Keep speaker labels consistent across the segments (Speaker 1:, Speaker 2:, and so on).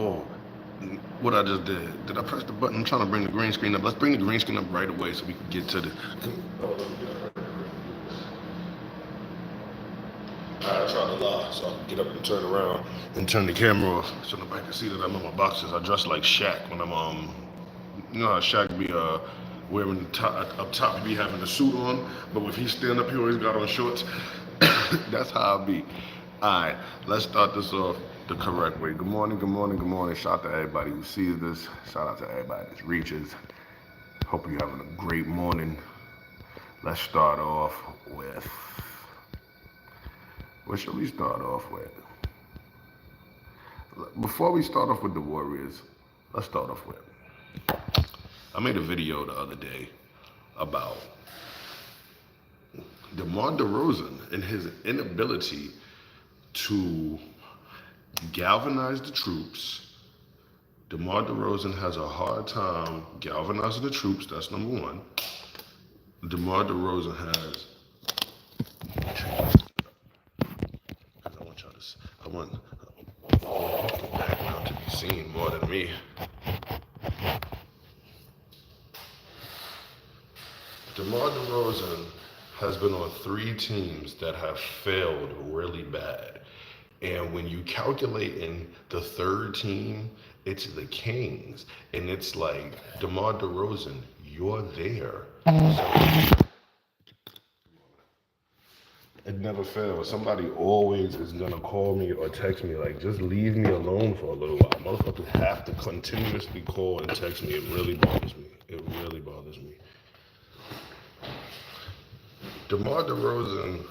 Speaker 1: all, what I just did I press the button? I'm trying to bring the green screen up. Let's bring the green screen up right away so we can get to the. Oh, let me get it right quick. I tried to lie so I can get up and turn around and turn the camera off so nobody can see that I'm in my boxes. I dress like Shaq when I'm you know how Shaq be wearing the top, up top he be having the suit on, but if he's stand up he always got on shorts. That's how I be. Alright, let's start this off the correct way. Good morning, good morning, good morning. Shout out to everybody who sees this. Shout out to everybody that reaches. Hope you're having a great morning. Let's start off with, what should we start off with? Before we start off with the Warriors, let's start off with, I made a video the other day about DeMar DeRozan and his inability to galvanize the troops. DeMar DeRozan has a hard time galvanizing the troops. That's number one. DeMar DeRozan has. I want y'all to. I want the background to be seen more than me. DeMar DeRozan has been on 3 teams that have failed really bad. And when you calculate in the third team, it's the Kings. And it's like, DeMar DeRozan, you're there. So it never fails. Somebody always is gonna call me or text me like, just leave me alone for a little while. Motherfuckers have to continuously call and text me. It really bothers me. It really bothers me. DeMar DeRozan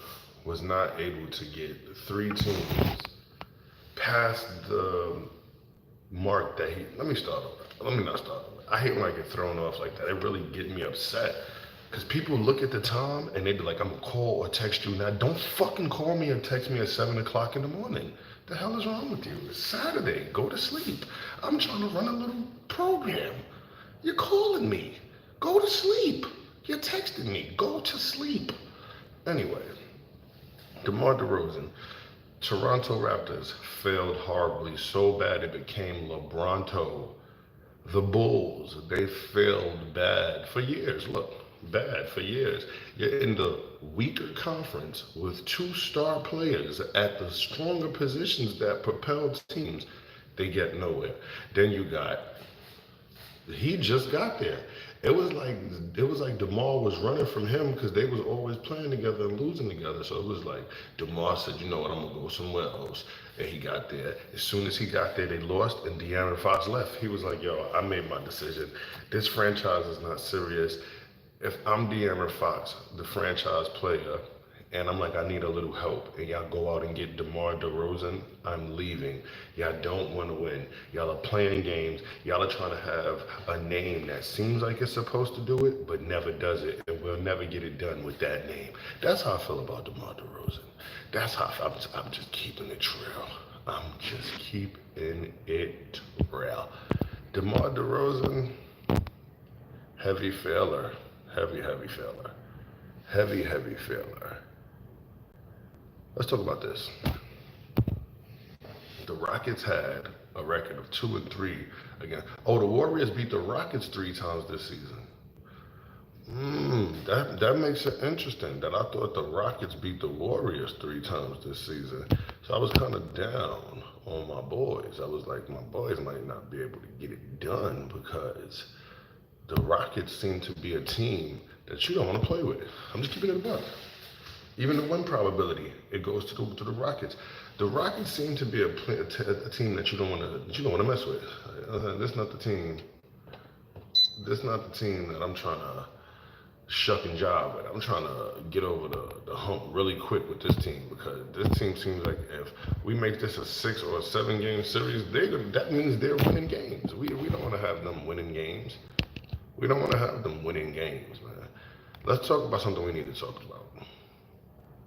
Speaker 1: was not able to get 3 teams past the mark that he. Let me start over. Let me not start over. I hate when I get thrown off like that. It really get me upset. Because people look at the time and they be like, I'm going to call or text you now. Don't fucking call me or text me at 7 o'clock in the morning. The hell is wrong with you? It's Saturday. Go to sleep. I'm trying to run a little program. You're calling me. Go to sleep. You're texting me. Go to sleep. Anyway, DeMar DeRozan, Toronto Raptors failed horribly, so bad it became LeBronto. The Bulls, they failed bad for years. Look, bad for years. You're in the weaker conference with 2 star players at the stronger positions that propelled teams. They get nowhere. Then you got, he just got there. It was like DeMar was running from him because they was always playing together and losing together. So it was like DeMar said, you know what, I'm gonna go somewhere else. And he got there. As soon as he got there, they lost and De'Aaron Fox left. He was like, yo, I made my decision. This franchise is not serious. If I'm De'Aaron Fox, the franchise player, and I'm like, I need a little help, and y'all go out and get DeMar DeRozan, I'm leaving. Y'all don't want to win. Y'all are playing games. Y'all are trying to have a name that seems like it's supposed to do it, but never does it, and we'll never get it done with that name. That's how I feel about DeMar DeRozan. That's how I'm just keeping it real. I'm just keeping it real. DeMar DeRozan, heavy failure. Heavy failure. Heavy failure. Let's talk about this. The Rockets had a record of 2-3 again. Oh, the Warriors beat the Rockets 3 times this season. That makes it interesting that I thought the Rockets beat the Warriors 3 times this season. So I was kind of down on my boys. I was like, my boys might not be able to get it done because the Rockets seem to be a team that you don't want to play with. I'm just keeping it a buck. Even the win probability, it goes to the Rockets. The Rockets seem to be a team that you don't want to mess with. This not the team. This not the team that I'm trying to shuck and jive with. I'm trying to get over the hump really quick with this team because this team seems like if we make this a 6 or a 7 game series, that means they're winning games. We don't want to have them winning games. We don't want to have them winning games, man. Let's talk about something we need to talk about.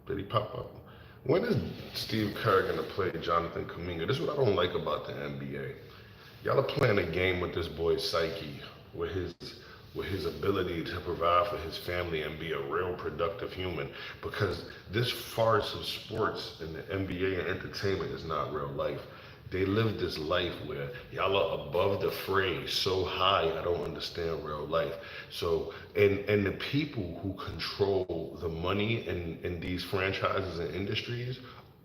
Speaker 1: Did he pop up? When is Steve Kerr going to play Jonathan Kuminga? This is what I don't like about the NBA. Y'all are playing a game with this boy's psyche, with his ability to provide for his family and be a real productive human. Because this farce of sports and the NBA and entertainment is not real life. They live this life where y'all are above the fray so high. I don't understand real life. So, and the people who control the money in these franchises and industries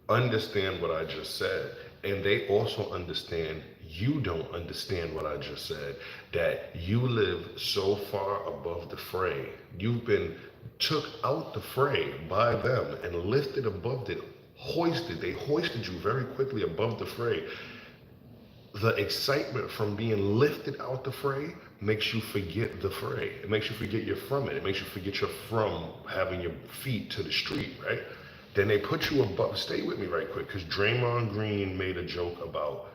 Speaker 1: understand what I just said. And they also understand you don't understand what I just said. That you live so far above the fray. You've been took out the fray by them and lifted above it, hoisted. They hoisted you very quickly above the fray. The excitement from being lifted out the fray makes you forget the fray. It makes you forget you're from it. It makes you forget you're from having your feet to the street, right? Then they put you above. Stay with me right quick, because Draymond Green made a joke about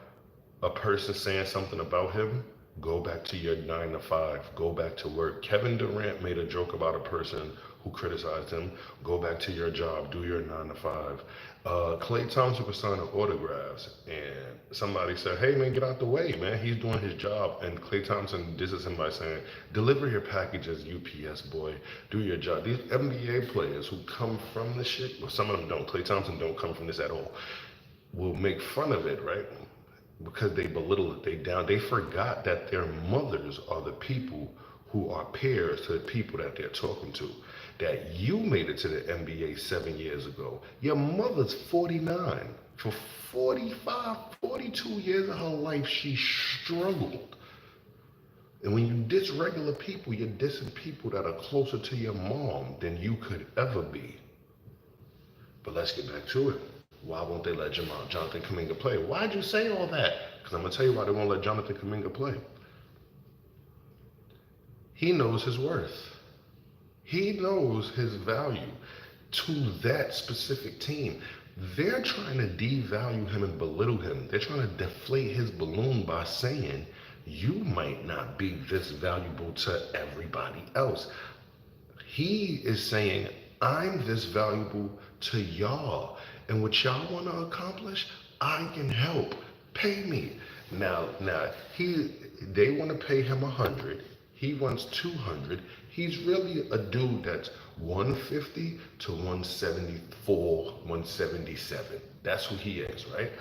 Speaker 1: a person saying something about him. Go back to your 9 to 5. Go back to work. Kevin Durant made a joke about a person who criticized him. Go back to your job. Do your 9 to 5. Klay Thompson was signing autographs, and somebody said, "Hey man, get out the way, man. He's doing his job." And Klay Thompson disses him by saying, "Deliver your packages, UPS boy. Do your job." These NBA players who come from the shit, well, some of them don't. Klay Thompson don't come from this at all. Will make fun of it, right? Because they belittle it, they forgot that their mothers are the people who are peers to the people that they're talking to. That you made it to the NBA 7 years ago. Your mother's 49. For 45, 42 years of her life, she struggled. And when you diss regular people, you're dissing people that are closer to your mom than you could ever be. But let's get back to it. Why won't they let Jonathan Kuminga play? Why'd you say all that? Because I'm going to tell you why they won't let Jonathan Kuminga play. He knows his worth. He knows his value to that specific team. They're trying to devalue him and belittle him. They're trying to deflate his balloon by saying, you might not be this valuable to everybody else. He is saying, I'm this valuable to y'all. And what y'all want to accomplish, I can help. Pay me. Now, they want to pay him 100. He wants 200. He's really a dude that's 150 to 174, 177. That's who he is, right?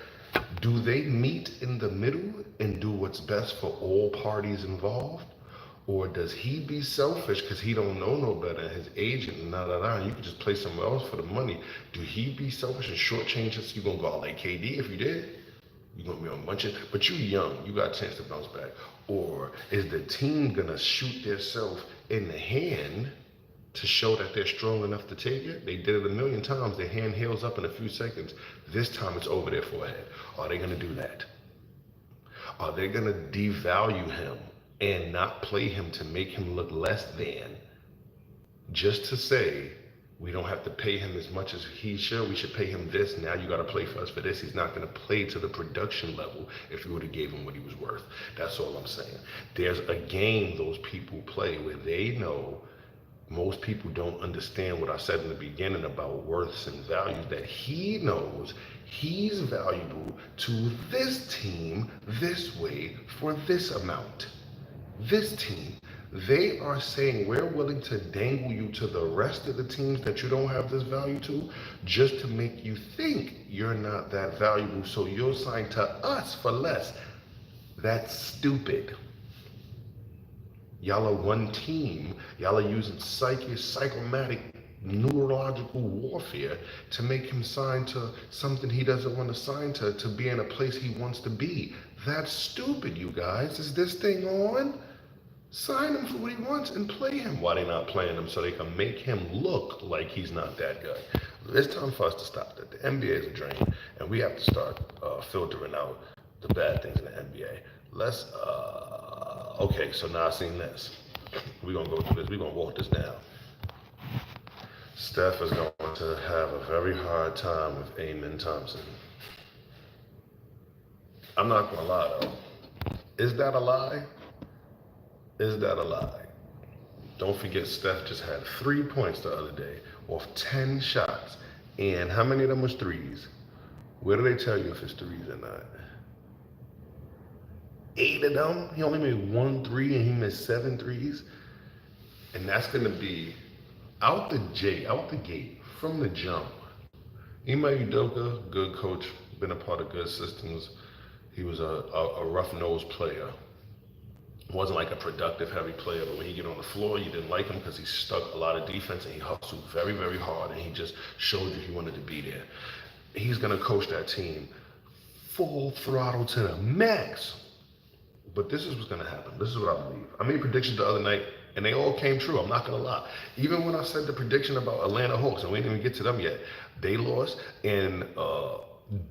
Speaker 1: Do they meet in the middle and do what's best for all parties involved? Or does he be selfish because he don't know no better, his agent, and you could just play somewhere else for the money? Do he be selfish and shortchange us? You gonna go out like KD if you did? You gonna be on a bunch of, but you young, you got a chance to bounce back. Or is the team gonna shoot themselves in the hand to show that they're strong enough to take it? They did it a million times. Their hand heals up in a few seconds. This time it's over their forehead. Are they gonna do that? Are they gonna devalue him and not play him to make him look less than, just to say, we don't have to pay him as much as he should, we should pay him this, now you gotta play for us for this? He's not gonna play to the production level if you would've gave him what he was worth. That's all I'm saying. There's a game those people play where they know most people don't understand what I said in the beginning about worths and values, that he knows he's valuable to this team this way for this amount. This team, they are saying we're willing to dangle you to the rest of the teams that you don't have this value to, just to make you think you're not that valuable, so you'll sign to us for less. That's stupid. Y'all are one team. Y'all are using psychomatic neurological warfare to make him sign to something he doesn't want to sign to be in a place he wants to be. That's stupid, you guys. Is this thing on? Sign him for what he wants and play him. Why they not playing him? So they can make him look like he's not that guy. It's time for us to stop that. The NBA is a drain, and we have to start filtering out the bad things in the NBA. Okay, so now I've seen this. We're going to go through this. We're going to walk this down. Steph is going to have a very hard time with Amen Thompson. I'm not going to lie, though. Is that a lie? Is that a lie? Don't forget, Steph just had 3 points the other day off 10 shots. And how many of them was threes? Where do they tell you if it's threes or not? 8 of them? He only made 1 3 and he missed 7 threes. And that's going to be out the gate, from the jump. Ime Udoka, good coach, been a part of good systems. He was a rough-nosed player. Wasn't like a productive, heavy player, but when he get on the floor, you didn't like him because he stuck a lot of defense and he hustled very, very hard, and he just showed you he wanted to be there. He's gonna coach that team full throttle to the max. But this is what's gonna happen. This is what I believe. I made predictions the other night, and they all came true. I'm not gonna lie. Even when I said the prediction about Atlanta Hawks, and we didn't even get to them yet, they lost, and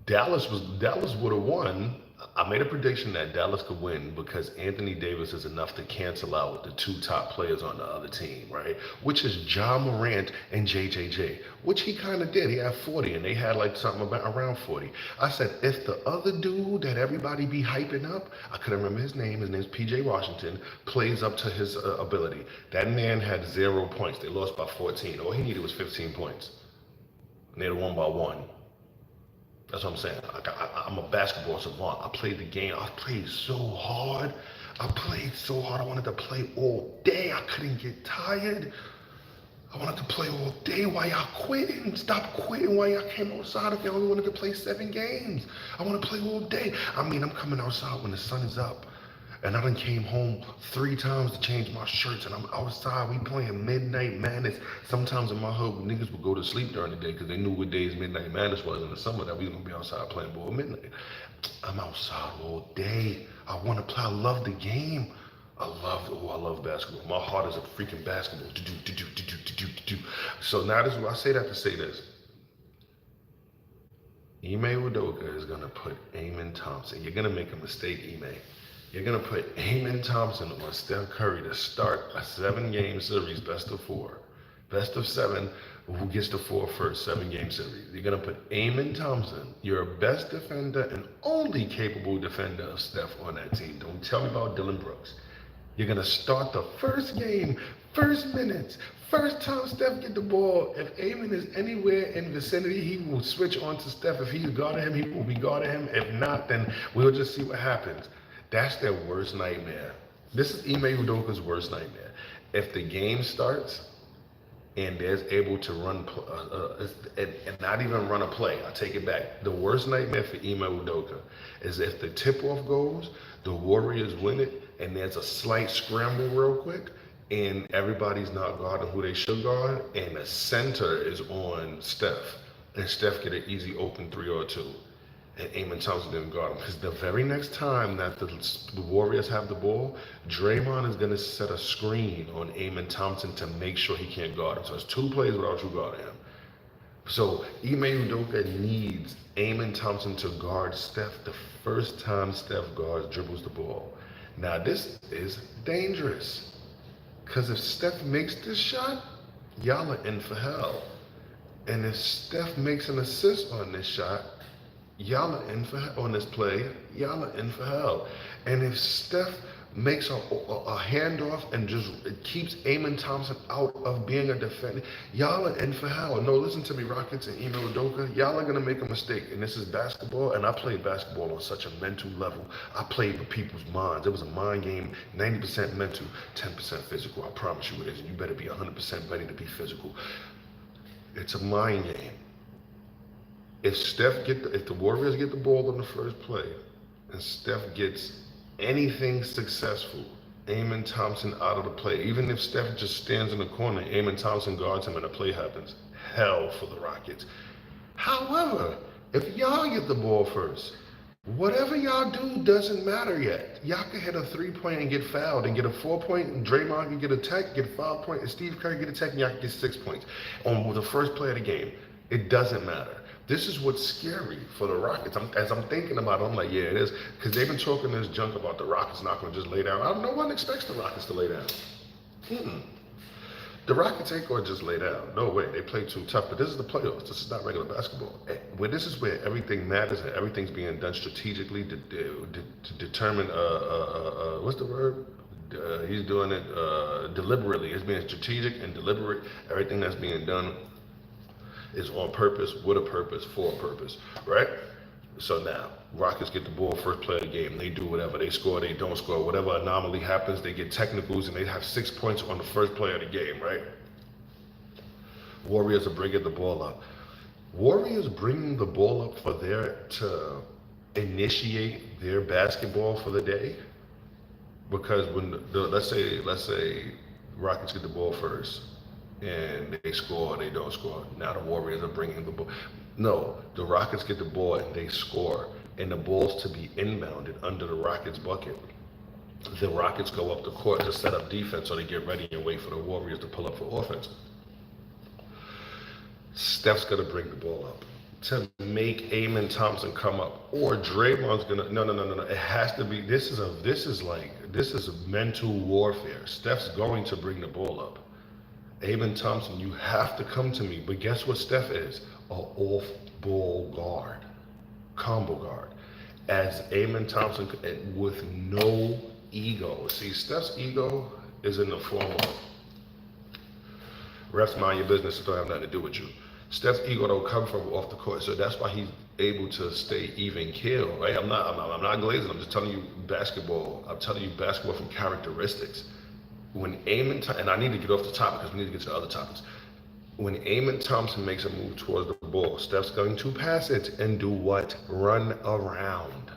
Speaker 1: Dallas would have won. I made a prediction that Dallas could win because Anthony Davis is enough to cancel out the two top players on the other team, right? Which is Ja Morant and JJJ, which he kind of did. He had 40, and they had like something about around 40. I said, if the other dude that everybody be hyping up, I couldn't remember his name. His name's PJ Washington, plays up to his ability. That man had 0 points. They lost by 14. All he needed was 15 points. And they won by 1. That's what I'm saying. I'm a basketball savant. I played the game. I played so hard. I wanted to play all day. I couldn't get tired. I wanted to play all day. Why y'all quitting? Stop quitting. Why y'all came outside if y'all only wanted to play 7 games? I want to play all day. I mean, I'm coming outside when the sun is up. And I done came home 3 times to change my shirts, and I'm outside. We playing Midnight Madness. Sometimes in my hood, niggas would go to sleep during the day because they knew what days Midnight Madness was in the summer, that we was gonna be outside playing ball at midnight. I'm outside all day. I want to play. I love the game. I love basketball. My heart is a freaking basketball. So now this is what I say that to say this. Ime Udoka is gonna put Amen Thompson. You're gonna make a mistake, Ime. You're going to put Amen Thompson on Steph Curry to start a 7-game series, best of 4. Best of 7, who gets the 4 first, 7-game series. You're going to put Amen Thompson, your best defender and only capable defender of Steph, on that team. Don't tell me about Dylan Brooks. You're going to start the first game, first minutes, first time Steph get the ball. If Amen is anywhere in vicinity, he will switch on to Steph. If he's guarding him, he will be guarding him. If not, then we'll just see what happens. That's their worst nightmare. This is Ime Udoka's worst nightmare. If the game starts and there's able to run, and not even run a play, I take it back. The worst nightmare for Ime Udoka is if the tip-off goes, the Warriors win it, and there's a slight scramble real quick, and everybody's not guarding who they should guard, and the center is on Steph, and Steph get an easy open 3 or 2. And Amen Thompson didn't guard him. Because the very next time that the Warriors have the ball, Draymond is going to set a screen on Amen Thompson to make sure he can't guard him. So it's 2 plays without you guarding him. So Ime Udoka needs Amen Thompson to guard Steph the first time Steph dribbles the ball. Now this is dangerous. Because if Steph makes this shot, y'all are in for hell. And if Steph makes an assist on this shot, y'all are in for on this play. Y'all are in for hell. And if Steph makes a handoff and just keeps Amen Thompson out of being a defender, y'all are in for hell. No, listen to me, Rockets and Ime Udoka. Y'all are gonna make a mistake, and this is basketball. And I played basketball on such a mental level. I played with people's minds. It was a mind game, 90% mental, 10% physical. I promise you it is. And you better be 100% ready to be physical. It's a mind game. If the Warriors get the ball on the first play, and Steph gets anything successful, Amen Thompson out of the play. Even if Steph just stands in the corner, Amen Thompson guards him and the play happens. Hell for the Rockets. However, if y'all get the ball first, whatever y'all do doesn't matter yet. Y'all can hit a 3-point and get fouled, and get a 4-point, and Draymond can get a tech, get a 5-point, and Steve Kerr get a tech, and y'all can get 6 points on the first play of the game. It doesn't matter. This is what's scary for the Rockets. As I'm thinking about it, I'm like, yeah, it is. Because they've been talking this junk about the Rockets not going to just lay down. No one expects the Rockets to lay down. The Rockets ain't going to just lay down. No way. They play too tough. But this is the playoffs. This is not regular basketball. This is where everything matters and everything's being done strategically to determine, what's the word? He's doing it deliberately. It's being strategic and deliberate. Everything that's being done is on purpose, with a purpose, for a purpose, right? So now, Rockets get the ball first play of the game. They do whatever. They score, they don't score. Whatever anomaly happens, they get technicals, and they have 6 points on the first play of the game, right? Warriors are bringing the ball up. Warriors bringing the ball up for initiate their basketball for the day, because when let's say Rockets get the ball first and they score, they don't score. Now the Warriors are bringing the ball. No, the Rockets get the ball and they score, and the ball's to be inbounded under the Rockets bucket. The Rockets go up the court to set up defense, so they get ready and wait for the Warriors to pull up for offense. Steph's gonna bring the ball up to make Amen Thompson come up, or Draymond's gonna no. It has to be. This is a mental warfare. Steph's going to bring the ball up. Amen Thompson, you have to come to me. But guess what Steph is? A off-ball guard, combo guard. As Amen Thompson with no ego. See, Steph's ego is in the form of refs mind your business, it don't have nothing to do with you. Steph's ego don't come from off the court, so that's why he's able to stay even keel, right? I'm not glazing. I'm just telling you basketball. I'm telling you basketball from characteristics. When Amen, and I need to get off the topic because we need to get to the other topics. When Amen Thompson makes a move towards the ball, Steph's going to pass it and do what? Run around.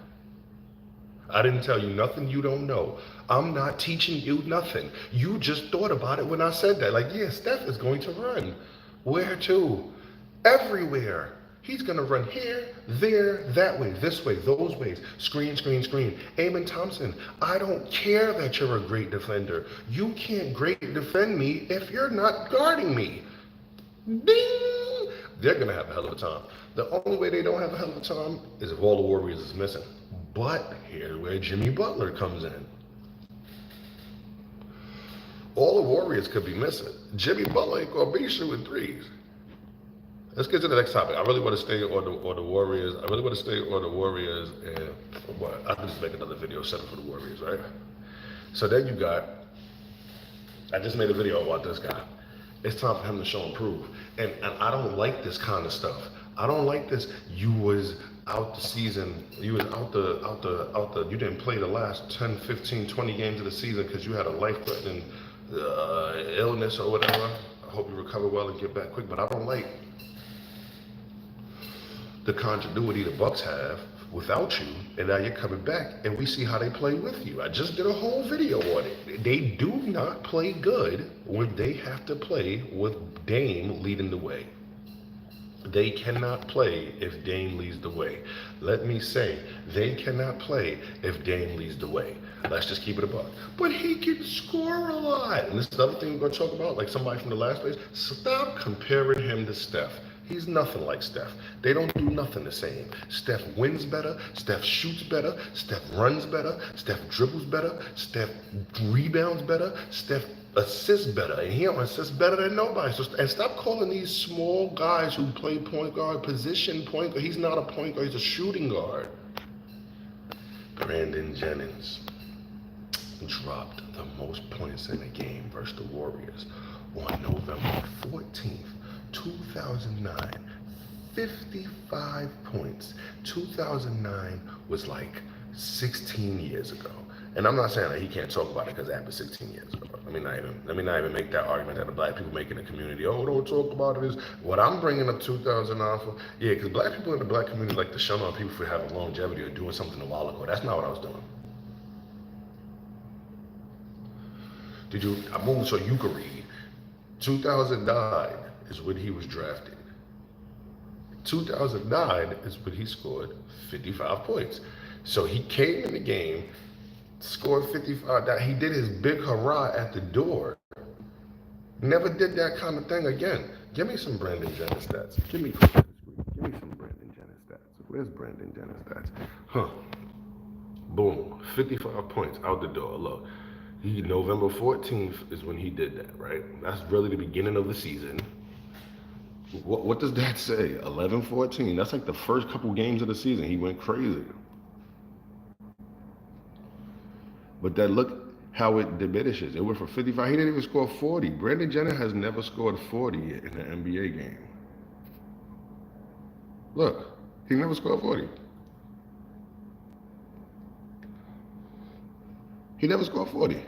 Speaker 1: I didn't tell you nothing you don't know. I'm not teaching you nothing. You just thought about it when I said that. Like, yeah, Steph is going to run. Where to? Everywhere. He's going to run here, there, that way, this way, those ways. Screen, screen, screen. Amen Thompson, I don't care that you're a great defender. You can't great defend me if you're not guarding me. Ding! They're going to have a hell of a time. The only way they don't have a hell of a time is if all the Warriors is missing. But here's where Jimmy Butler comes in. All the Warriors could be missing. Jimmy Butler ain't going to be shooting threes. Let's get to the next topic. I really want to stay on the Warriors. I really want to stay on the Warriors, and what? I can just make another video set up for the Warriors, right? So then you got, I just made a video about this guy. It's time for him to show and prove. And I don't like this kind of stuff. I don't like this. You was out the season, you was out the, you didn't play the last 10, 15, 20 games of the season because you had a life-threatening illness or whatever. I hope you recover well and get back quick, but I don't like the continuity the Bucks have without you, and now you're coming back, and we see how they play with you. I just did a whole video on it. They do not play good when they have to play with Dame leading the way. They cannot play if Dame leads the way. Let me say, they cannot play if Dame leads the way. Let's just keep it a buck. But he can score a lot. And this is the other thing we're going to talk about, like somebody from the last place. Stop comparing him to Steph. He's nothing like Steph. They don't do nothing the same. Steph wins better. Steph shoots better. Steph runs better. Steph dribbles better. Steph rebounds better. Steph assists better. And he don't assist better than nobody. So, and stop calling these small guys who play point guard position point guard. He's not a point guard. He's a shooting guard. Brandon Jennings dropped the most points in a game versus the Warriors on November 14th. 2009, 55 points. 2009 was like 16 years ago. And I'm not saying that he can't talk about it because it happened 16 years ago. Let me not even make that argument that the black people make in the community. Oh, don't talk about it. Is what I'm bringing up 2009 for. Yeah, because black people in the black community like to shun on people for having longevity or doing something a while ago. That's not what I was doing. I moved so you could read. 2009 is when he was drafted. 2009 is when he scored 55 points. So he came in the game, scored 55. Now he did his big hurrah at the door. Never did that kind of thing again. Give me some Brandon Jennings stats. Give me some Brandon Jennings stats. Where's Brandon Jennings stats? Huh. Boom. 55 points out the door. Look. November 14th is when he did that, right? That's really the beginning of the season. What does that say? 11-14. That's like the first couple games of the season. He went crazy. But then look how it diminishes. It went from 55. He didn't even score 40. Brandon Jennings has never scored 40 in an NBA game. Look, he never scored 40. He never scored 40.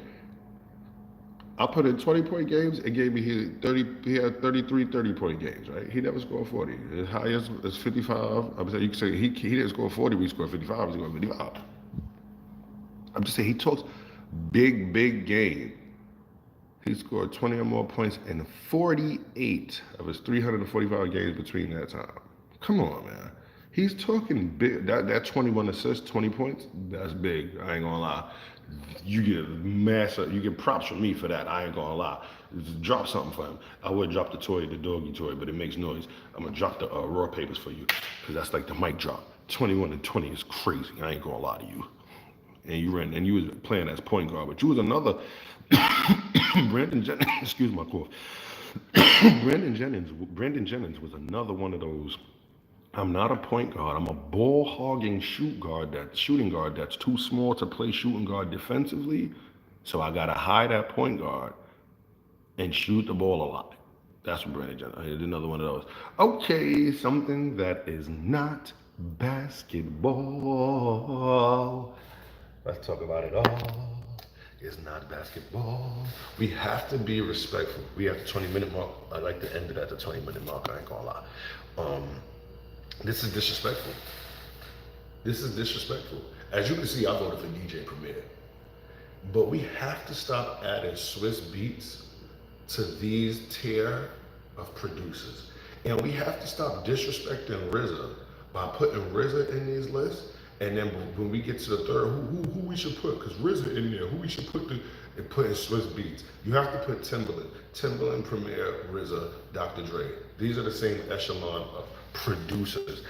Speaker 1: I put in 20-point games. It gave me he had 33 30-point games, right? He never scored 40. His highest is 55. I'm saying you can say he didn't score 40, but he scored 55. He scored 55. I'm just saying he talks big game. He scored 20 or more points in 48 of his 345 games between that time. Come on, man. He's talking big. That 21 assists, 20 points, that's big. I ain't gonna lie. You get massive. You get props from me for that. I ain't gonna lie. Drop something for him. I would drop the doggy toy, but it makes noise. I'm gonna drop the raw papers for you, because that's like the mic drop. 21 and 20 is crazy. I ain't gonna lie to you. And you was playing as point guard, but you was another Brandon Jennings. Excuse my cough. Brandon Jennings was another one of those. I'm not a point guard. I'm a ball hogging shooting guard that's too small to play shooting guard defensively. So I gotta hide that point guard and shoot the ball a lot. That's what Brandon Jennings is. Another one of those. Okay, something that is not basketball. Let's talk about it all. It's not basketball. We have to be respectful. We have the 20-minute mark. I like to end it at the 20-minute mark. I ain't gonna lie. This is disrespectful. This is disrespectful. As you can see, I voted for DJ Premier. But we have to stop adding Swiss Beats to these tier of producers. And we have to stop disrespecting RZA by putting RZA in these lists. And then when we get to the third, who we should put? Because RZA in there, who we should put and put in Swiss Beats? You have to put Timbaland, Premier, RZA, Dr. Dre. These are the same echelon of producers.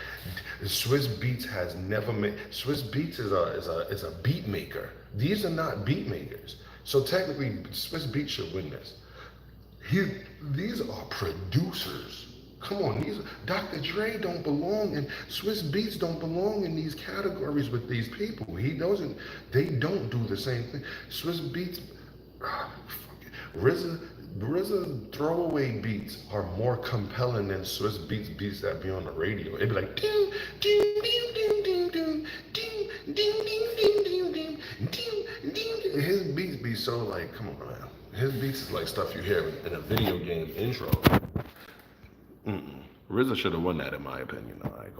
Speaker 1: Swiss Beats has never made. Swiss Beats is a beat maker. These are not beat makers. So technically, Swiss Beats should win this. These are producers. Come on, Dr. Dre don't belong, and Swiss Beats don't belong in these categories with these people. They don't do the same thing. Swiss Beats, RZA throwaway beats are more compelling than Swiss Beats that be on the radio. It'd be like ding ding ding ding ding ding ding ding ding ding ding ding ding. His beats be so like, come on, man. His beats is like stuff you hear in a video game intro. RZA should have won that, in my opinion. No, I ain't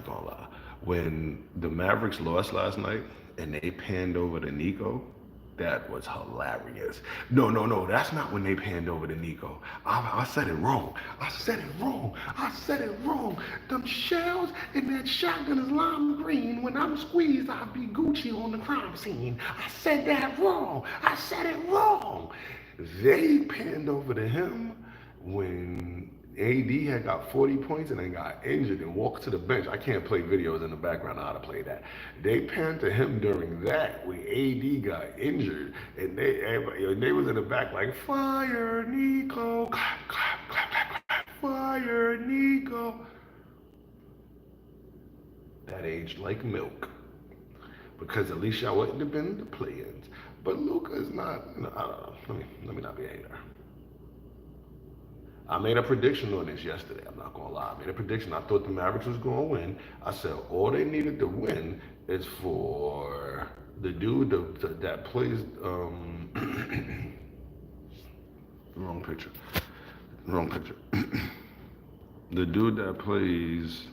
Speaker 1: gonna lie. When the Mavericks lost last night and they panned over to Nico, that was hilarious. No, that's not when they panned over to Nico. I said it wrong. Them shells and that shotgun is lime green. When I'm squeezed, I'll be Gucci on the crime scene. I said that wrong. They panned over to him when AD had got 40 points and then got injured and walked to the bench. I can't play videos in the background on how to play that. They panned to him during that when AD got injured, and they was in the back like, fire Nico, clap, clap, clap, clap, clap, fire Nico. That aged like milk, because at least y'all wouldn't have been the play-ins. But Luka is not. I don't know. Let me not be a hater. I made a prediction on this yesterday. I'm not gonna lie. I made a prediction. I thought the Mavericks was gonna win. I said all they needed to win is for the dude that plays wrong picture. The dude that plays.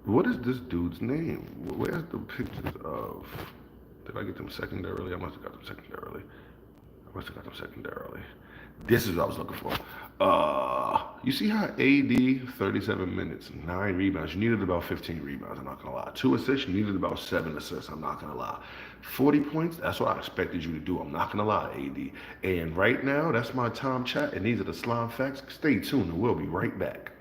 Speaker 1: What is this dude's name? Where's the pictures of? Did I get them secondarily? I must have got them secondarily. This is what I was looking for. You see how AD, 37 minutes, 9 rebounds. You needed about 15 rebounds, I'm not gonna lie. 2 assists, you needed about 7 assists, I'm not gonna lie. 40 points, that's what I expected you to do, I'm not gonna lie, AD. And right now, that's my time chat, and these are the slime facts. Stay tuned, and we'll be right back.